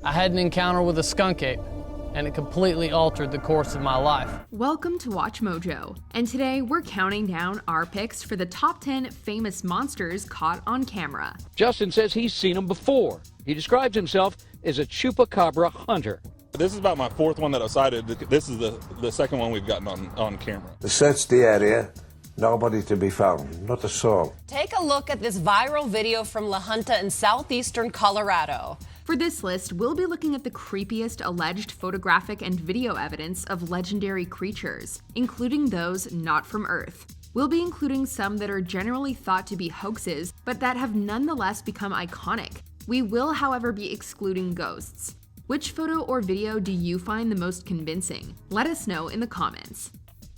I had an encounter with a skunk ape, and it completely altered the course of my life. Welcome to Watch Mojo, and today we're counting down our picks for the top 10 famous monsters caught on camera. Justin says he's seen them before. He describes himself as a chupacabra hunter. This is about my fourth one that I sighted. This is the second one we've gotten on camera. They searched the area. Nobody to be found, not a soul. Take a look at this viral video from La Junta in southeastern Colorado. For this list, we'll be looking at the creepiest alleged photographic and video evidence of legendary creatures, including those not from Earth. We'll be including some that are generally thought to be hoaxes, but that have nonetheless become iconic. We will, however, be excluding ghosts. Which photo or video do you find the most convincing? Let us know in the comments.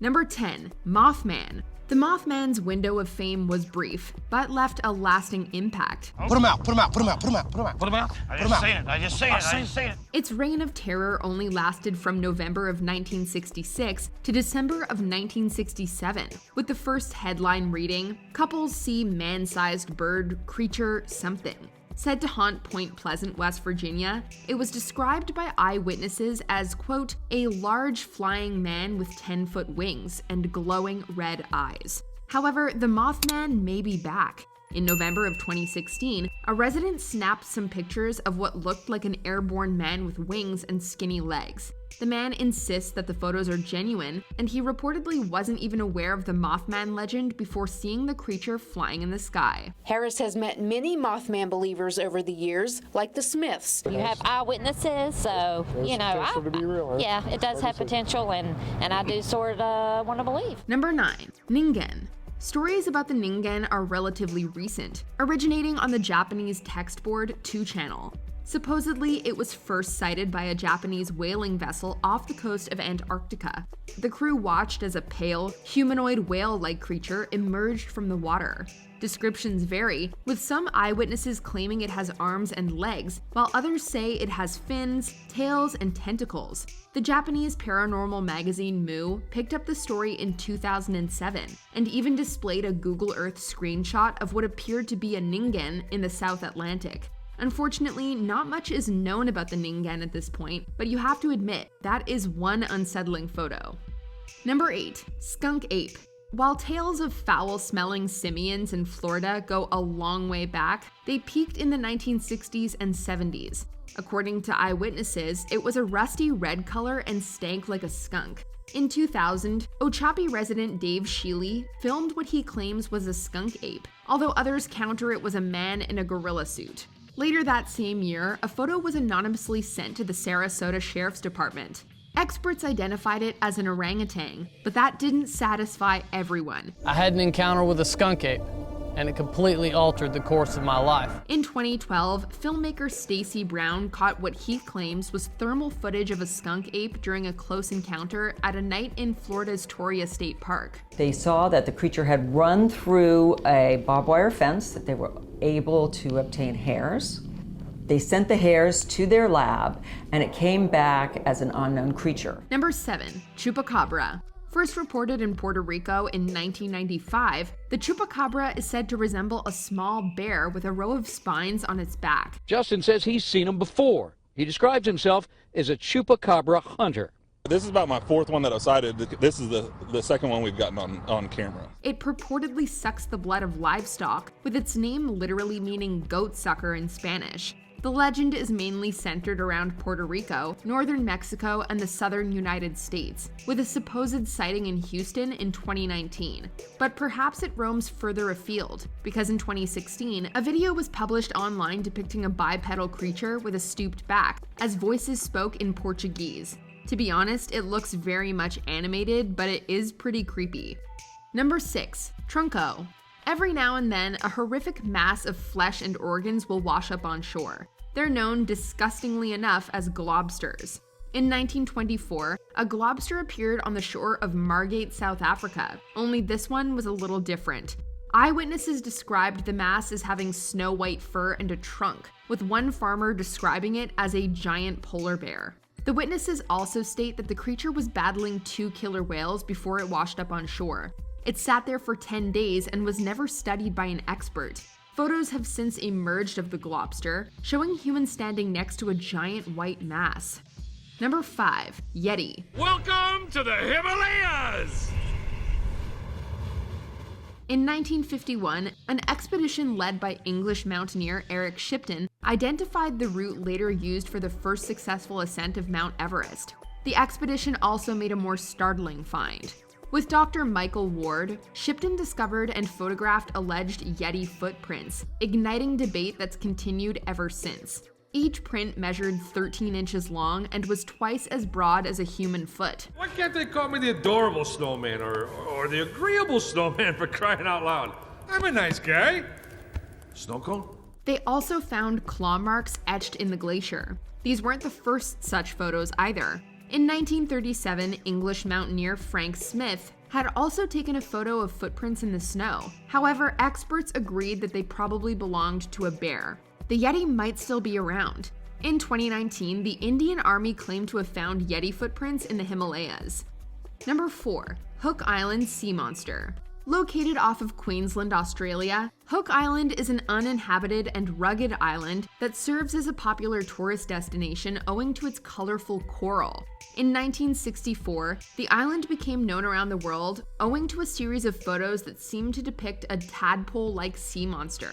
Number 10. Mothman. The Mothman's window of fame was brief, but left a lasting impact. Put him out, put him out, put him out, put him out, put him out. Put him out? I just seen it. Its reign of terror only lasted from November of 1966 to December of 1967, with the first headline reading, "Couples see man-sized bird, creature, something." Said to haunt Point Pleasant, West Virginia, it was described by eyewitnesses as, quote, "a large flying man with 10-foot wings and glowing red eyes." However, the Mothman may be back. In November of 2016, a resident snapped some pictures of what looked like an airborne man with wings and skinny legs. The man insists that the photos are genuine, and he reportedly wasn't even aware of the Mothman legend before seeing the creature flying in the sky. Harris has met many Mothman believers over the years, like the Smiths. You have eyewitnesses, so, you know, yeah, it does have potential, and I do sort of want to believe. Number 9. Ningen. Stories about the Ningen are relatively recent, originating on the Japanese text board 2channel. Supposedly, it was first sighted by a Japanese whaling vessel off the coast of Antarctica. The crew watched as a pale, humanoid whale-like creature emerged from the water. Descriptions vary, with some eyewitnesses claiming it has arms and legs, while others say it has fins, tails, and tentacles. The Japanese paranormal magazine Moo picked up the story in 2007 and even displayed a Google Earth screenshot of what appeared to be a Ningen in the South Atlantic. Unfortunately, not much is known about the Ningen at this point, but you have to admit, that is one unsettling photo. Number 8. Skunk ape. While tales of foul-smelling simians in Florida go a long way back, they peaked in the 1960s and 70s. According to eyewitnesses, it was a rusty red color and stank like a skunk. In 2000, Ochapi resident Dave Sheely filmed what he claims was a skunk ape, although others counter it was a man in a gorilla suit. Later that same year, a photo was anonymously sent to the Sarasota Sheriff's Department. Experts identified it as an orangutan, but that didn't satisfy everyone. I had an encounter with a skunk ape, and it completely altered the course of my life. In 2012, filmmaker Stacy Brown caught what he claims was thermal footage of a skunk ape during a close encounter at a night in Florida's Torrey State Park. They saw that the creature had run through a barbed wire fence, that they were able to obtain hairs. They sent the hairs to their lab, and it came back as an unknown creature. Number 7. Chupacabra. First reported in Puerto Rico in 1995, the chupacabra is said to resemble a small bear with a row of spines on its back. Justin says he's seen them before. He describes himself as a chupacabra hunter. This is about my fourth one that I sighted. This is the second one we've gotten on camera. It purportedly sucks the blood of livestock, with its name literally meaning goat sucker in Spanish. The legend is mainly centered around Puerto Rico, northern Mexico, and the southern United States, with a supposed sighting in Houston in 2019. But perhaps it roams further afield, because in 2016, a video was published online depicting a bipedal creature with a stooped back, as voices spoke in Portuguese. To be honest, it looks very much animated, but it is pretty creepy. Number 6. Trunco. Every now and then, a horrific mass of flesh and organs will wash up on shore. They're known, disgustingly enough, as globsters. In 1924, a globster appeared on the shore of Margate, South Africa, only this one was a little different. Eyewitnesses described the mass as having snow-white fur and a trunk, with one farmer describing it as a giant polar bear. The witnesses also state that the creature was battling 2 killer whales before it washed up on shore. It sat there for 10 days and was never studied by an expert. Photos have since emerged of the globster, showing humans standing next to a giant white mass. Number 5. Yeti. Welcome to the Himalayas! In 1951, an expedition led by English mountaineer Eric Shipton identified the route later used for the first successful ascent of Mount Everest. The expedition also made a more startling find. With Dr. Michael Ward, Shipton discovered and photographed alleged Yeti footprints, igniting debate that's continued ever since. Each print measured 13 inches long and was twice as broad as a human foot. Why can't they call me the adorable snowman or the agreeable snowman, for crying out loud? I'm a nice guy. Snow cone? They also found claw marks etched in the glacier. These weren't the first such photos either. In 1937, English mountaineer Frank Smith had also taken a photo of footprints in the snow. However, experts agreed that they probably belonged to a bear. The Yeti might still be around. In 2019, the Indian Army claimed to have found Yeti footprints in the Himalayas. Number 4. Hook Island Sea Monster. Located off of Queensland, Australia, Hook Island is an uninhabited and rugged island that serves as a popular tourist destination owing to its colorful coral. In 1964, the island became known around the world owing to a series of photos that seemed to depict a tadpole-like sea monster.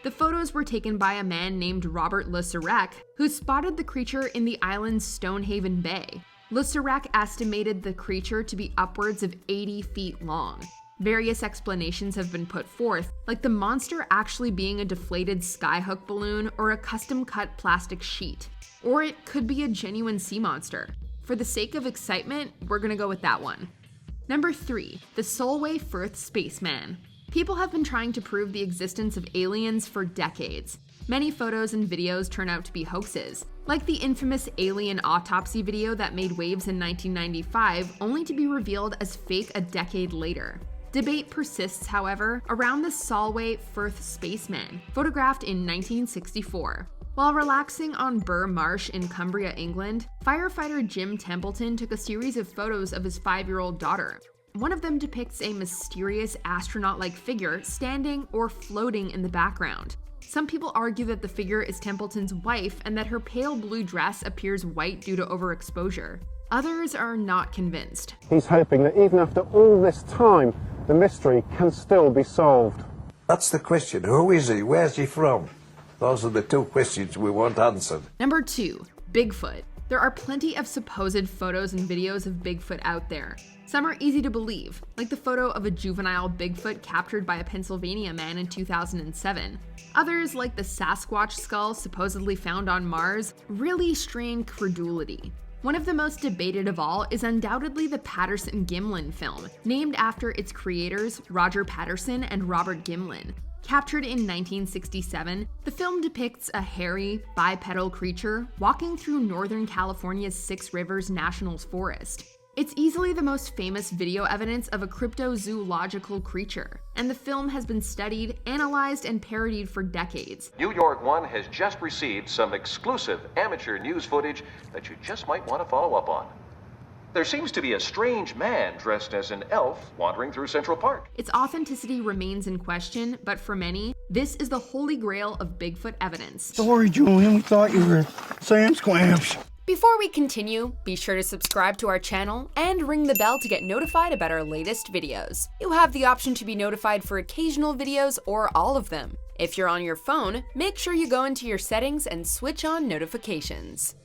The photos were taken by a man named Robert Le Sirec, who spotted the creature in the island's Stonehaven Bay. Le Sirec estimated the creature to be upwards of 80 feet long. Various explanations have been put forth, like the monster actually being a deflated skyhook balloon or a custom-cut plastic sheet. Or it could be a genuine sea monster. For the sake of excitement, we're gonna go with that one. Number 3. The Solway Firth Spaceman. People have been trying to prove the existence of aliens for decades. Many photos and videos turn out to be hoaxes, like the infamous alien autopsy video that made waves in 1995, only to be revealed as fake a decade later. Debate persists, however, around the Solway Firth Spaceman, photographed in 1964. While relaxing on Burr Marsh in Cumbria, England, firefighter Jim Templeton took a series of photos of his 5-year-old daughter. One of them depicts a mysterious astronaut-like figure standing or floating in the background. Some people argue that the figure is Templeton's wife and that her pale blue dress appears white due to overexposure. Others are not convinced. He's hoping that even after all this time, the mystery can still be solved. That's the question. Who is he? Where's he from? Those are the 2 questions we want answered. Number 2. Bigfoot. There are plenty of supposed photos and videos of Bigfoot out there. Some are easy to believe, like the photo of a juvenile Bigfoot captured by a Pennsylvania man in 2007. Others, like the Sasquatch skull supposedly found on Mars, really strain credulity. One of the most debated of all is undoubtedly the Patterson-Gimlin film, named after its creators, Roger Patterson and Robert Gimlin. Captured in 1967, the film depicts a hairy, bipedal creature walking through Northern California's Six Rivers National Forest. It's easily the most famous video evidence of a cryptozoological creature, and the film has been studied, analyzed, and parodied for decades. New York One has just received some exclusive amateur news footage that you just might want to follow up on. There seems to be a strange man dressed as an elf wandering through Central Park. Its authenticity remains in question, but for many, this is the holy grail of Bigfoot evidence. Sorry, Julian, we thought you were Sam Squamps. Before we continue, be sure to subscribe to our channel and ring the bell to get notified about our latest videos. You have the option to be notified for occasional videos or all of them. If you're on your phone, make sure you go into your settings and switch on notifications.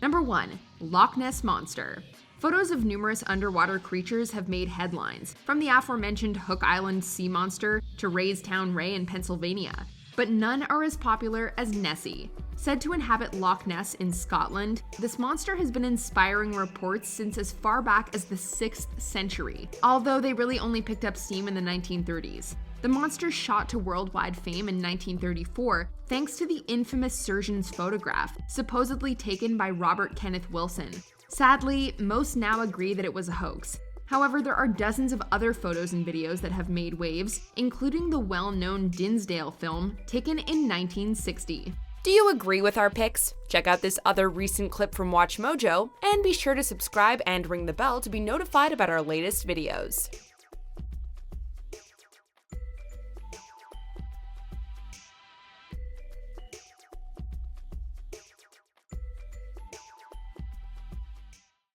Number 1. Loch Ness Monster. Photos of numerous underwater creatures have made headlines, from the aforementioned Hook Island sea monster to Raystown Ray in Pennsylvania. But none are as popular as Nessie. Said to inhabit Loch Ness in Scotland, this monster has been inspiring reports since as far back as the 6th century, although they really only picked up steam in the 1930s. The monster shot to worldwide fame in 1934 thanks to the infamous surgeon's photograph, supposedly taken by Robert Kenneth Wilson. Sadly, most now agree that it was a hoax. However, there are dozens of other photos and videos that have made waves, including the well-known Dinsdale film taken in 1960. Do you agree with our picks? Check out this other recent clip from WatchMojo, and be sure to subscribe and ring the bell to be notified about our latest videos.